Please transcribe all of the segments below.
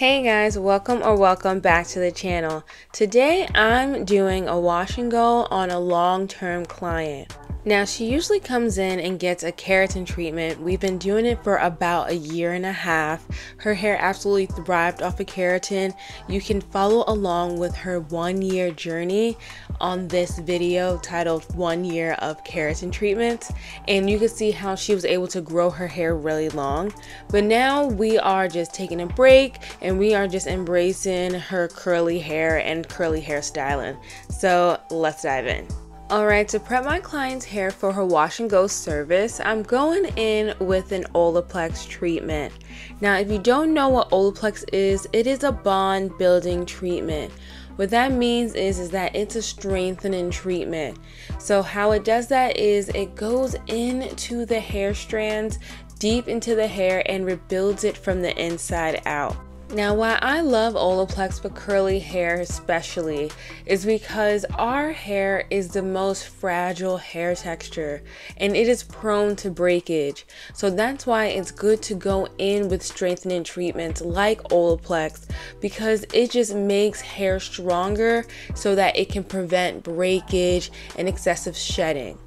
Hey guys, welcome back to the channel. Today I'm doing a wash and go on a long-term client. Now she usually comes in and gets a keratin treatment. We've been doing it for about a year and a half. Her hair absolutely thrived off of keratin. You can follow along with her 1 year journey on this video titled 1 year of keratin treatments, and you can see how she was able to grow her hair really long. But now we are just taking a break and we are just embracing her curly hair and curly hair styling. So let's dive in. Alright, to prep my client's hair for her wash and go service, I'm going in with an Olaplex treatment. Now, if you don't know what Olaplex is, it is a bond building treatment. What that means is that it's a strengthening treatment. So how it does that is it goes into the hair strands, deep into the hair, and rebuilds it from the inside out. Now, why I love Olaplex for curly hair especially is because our hair is the most fragile hair texture and it is prone to breakage. So that's why it's good to go in with strengthening treatments like Olaplex, because it just makes hair stronger so that it can prevent breakage and excessive shedding.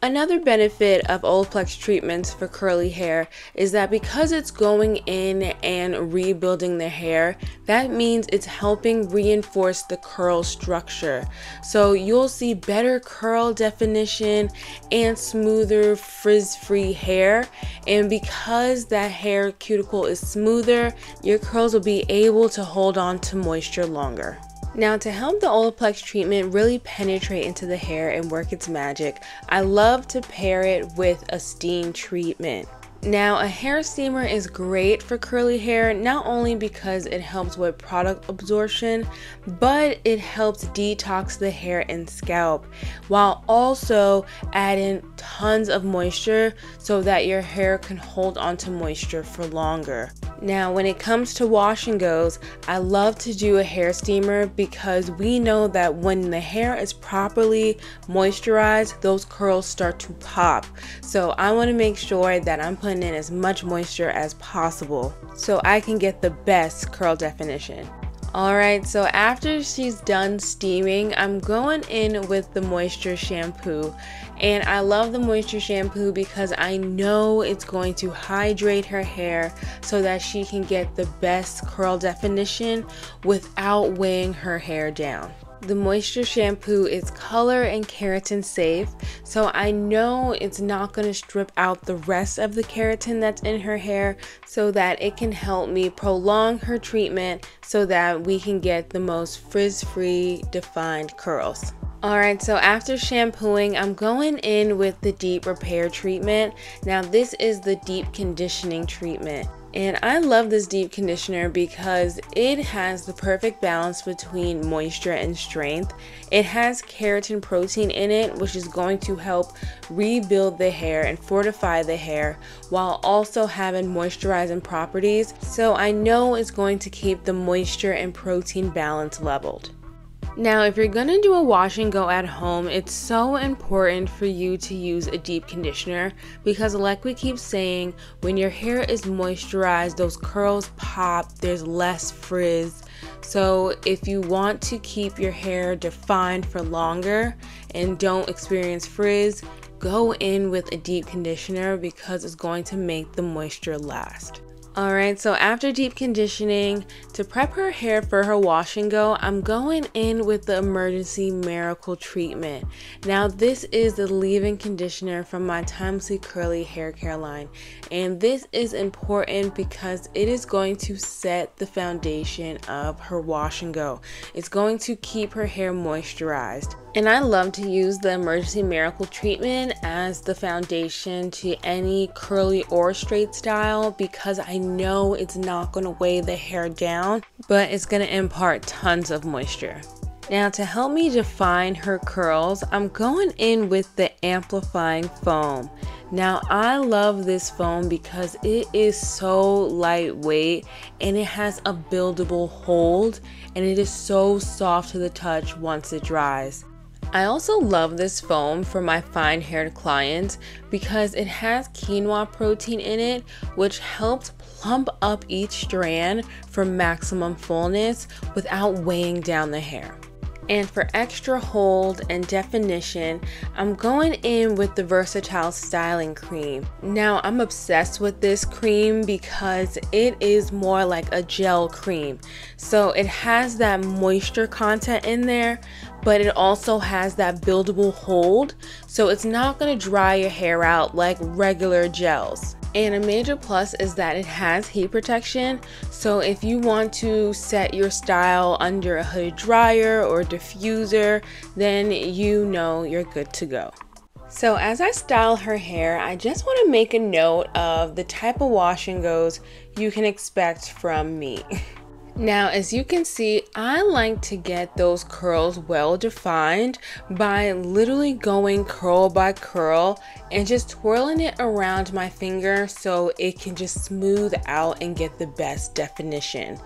Another benefit of Olaplex treatments for curly hair is that because it's going in and rebuilding the hair, that means it's helping reinforce the curl structure. So you'll see better curl definition and smoother frizz-free hair. And because that hair cuticle is smoother, your curls will be able to hold on to moisture longer. Now, to help the Olaplex treatment really penetrate into the hair and work its magic, I love to pair it with a steam treatment. Now, a hair steamer is great for curly hair, not only because it helps with product absorption, but it helps detox the hair and scalp, while also adding tons of moisture so that your hair can hold on to moisture for longer. Now, when it comes to wash and goes, I love to do a hair steamer because we know that when the hair is properly moisturized, those curls start to pop. So I want to make sure that I'm putting in as much moisture as possible so I can get the best curl definition. Alright, so after she's done steaming, I'm going in with the moisture shampoo. And I love the moisture shampoo because I know it's going to hydrate her hair so that she can get the best curl definition without weighing her hair down. The moisture shampoo is color and keratin safe, so I know it's not going to strip out the rest of the keratin that's in her hair, so that it can help me prolong her treatment so that we can get the most frizz-free defined curls. Alright, so after shampooing, I'm going in with the deep repair treatment. Now, this is the deep conditioning treatment. And I love this deep conditioner because it has the perfect balance between moisture and strength. It has keratin protein in it, which is going to help rebuild the hair and fortify the hair while also having moisturizing properties. So I know it's going to keep the moisture and protein balance leveled. Now, if you're gonna do a wash and go at home, it's so important for you to use a deep conditioner because, like we keep saying, when your hair is moisturized, those curls pop, there's less frizz. So if you want to keep your hair defined for longer and don't experience frizz, go in with a deep conditioner because it's going to make the moisture last. Alright, so after deep conditioning, to prep her hair for her wash and go, I'm going in with the Emergency Miracle treatment. Now, this is the leave-in conditioner from my Timelessly Curly hair care line, and this is important because it is going to set the foundation of her wash and go. It's going to keep her hair moisturized. And I love to use the Emergency Miracle treatment as the foundation to any curly or straight style because I know it's not going to weigh the hair down, but it's going to impart tons of moisture. Now, to help me define her curls, I'm going in with the amplifying foam. Now, I love this foam because it is so lightweight and it has a buildable hold, and it is so soft to the touch once it dries. I also love this foam for my fine-haired clients because it has quinoa protein in it, which helps plump up each strand for maximum fullness without weighing down the hair. And for extra hold and definition, I'm going in with the Versatile Styling Cream. Now, I'm obsessed with this cream because it is more like a gel cream. So it has that moisture content in there, but it also has that buildable hold. So it's not going to dry your hair out like regular gels. And a major plus is that it has heat protection, so if you want to set your style under a hooded dryer or diffuser, then you know you're good to go. So as I style her hair, I just want to make a note of the type of wash and goes you can expect from me. Now, as you can see, I like to get those curls well defined by literally going curl by curl and just twirling it around my finger so it can just smooth out and get the best definition.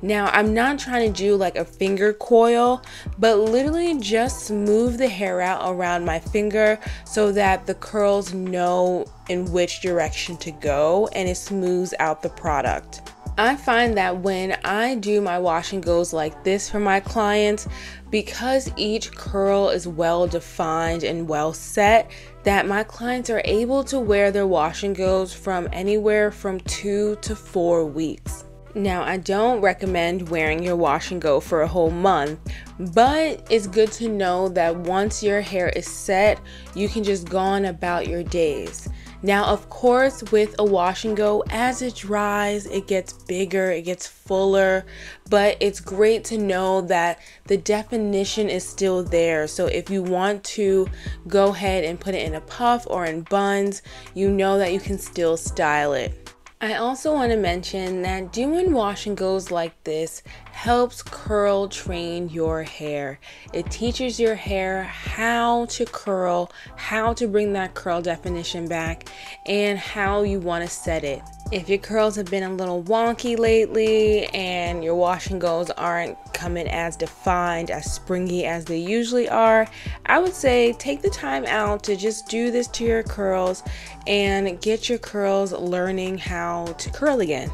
Now, I'm not trying to do like a finger coil, but literally just smooth the hair out around my finger so that the curls know in which direction to go and it smooths out the product. I find that when I do my wash and goes like this for my clients, because each curl is well defined and well set, that my clients are able to wear their wash and goes from anywhere from 2 to 4 weeks. Now, I don't recommend wearing your wash and go for a whole month, but it's good to know that once your hair is set, you can just go on about your days. Now, of course, with a wash and go, as it dries, it gets bigger, it gets fuller, but it's great to know that the definition is still there. So if you want to go ahead and put it in a puff or in buns, you know that you can still style it. I also want to mention that doing wash and goes like this helps curl train your hair. It teaches your hair how to curl, how to bring that curl definition back, and how you want to set it. If your curls have been a little wonky lately and your wash and goes aren't coming as defined, as springy as they usually are, I would say take the time out to just do this to your curls and get your curls learning how to curl again.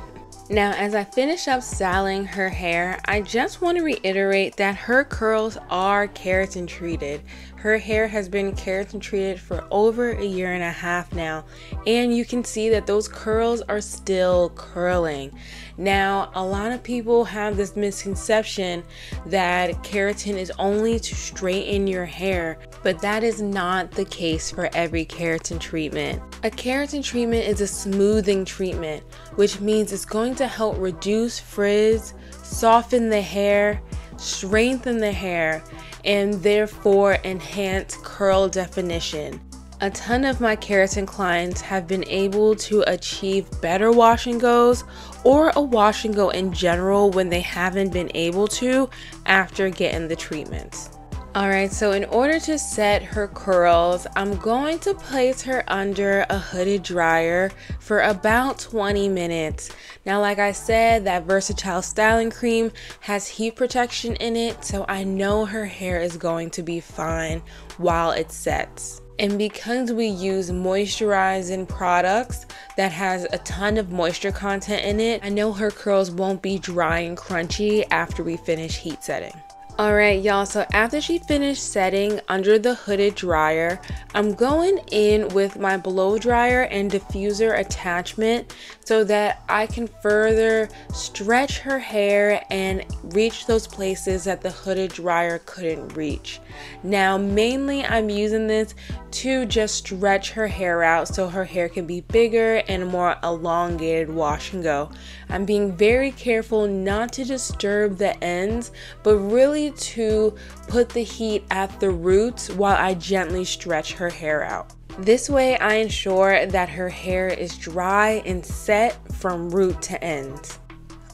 Now, as I finish up styling her hair, I just want to reiterate that her curls are keratin treated. Her hair has been keratin treated for over 1.5 years now, and you can see that those curls are still curling. Now, a lot of people have this misconception that keratin is only to straighten your hair, but that is not the case for every keratin treatment. A keratin treatment is a smoothing treatment, which means it's going to help reduce frizz, soften the hair, strengthen the hair, and therefore enhance curl definition. A ton of my keratin clients have been able to achieve better wash and goes or a wash and go in general when they haven't been able to after getting the treatments. Alright, so in order to set her curls, I'm going to place her under a hooded dryer for about 20 minutes. Now, like I said, that Versatile Styling Cream has heat protection in it, so I know her hair is going to be fine while it sets. And because we use moisturizing products that has a ton of moisture content in it, I know her curls won't be dry and crunchy after we finish heat setting. Alright y'all, so after she finished setting under the hooded dryer, I'm going in with my blow dryer and diffuser attachment so that I can further stretch her hair and reach those places that the hooded dryer couldn't reach. Now, mainly I'm using this to just stretch her hair out so her hair can be bigger and more elongated wash and go. I'm being very careful not to disturb the ends, but really to put the heat at the roots while I gently stretch her hair out. This way I ensure that her hair is dry and set from root to end.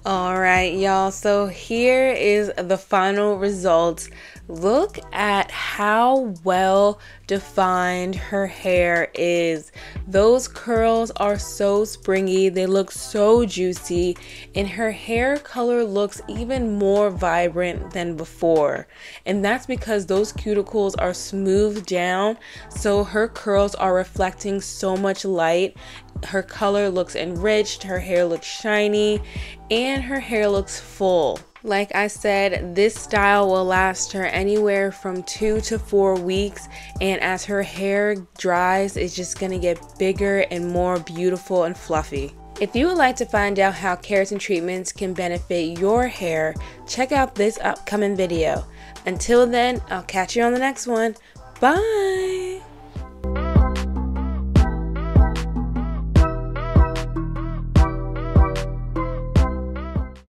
Alright, y'all, so here is the final results. Look at how well defined her hair is. Those curls are so springy, they look so juicy, and her hair color looks even more vibrant than before. And that's because those cuticles are smoothed down, so her curls are reflecting so much light. Her color looks enriched, her hair looks shiny, and her hair looks full. Like I said, this style will last her anywhere from 2 to 4 weeks, and as her hair dries, it's just gonna get bigger and more beautiful and fluffy. If you would like to find out how keratin treatments can benefit your hair, check out this upcoming video. Until then, I'll catch you on the next one. Bye!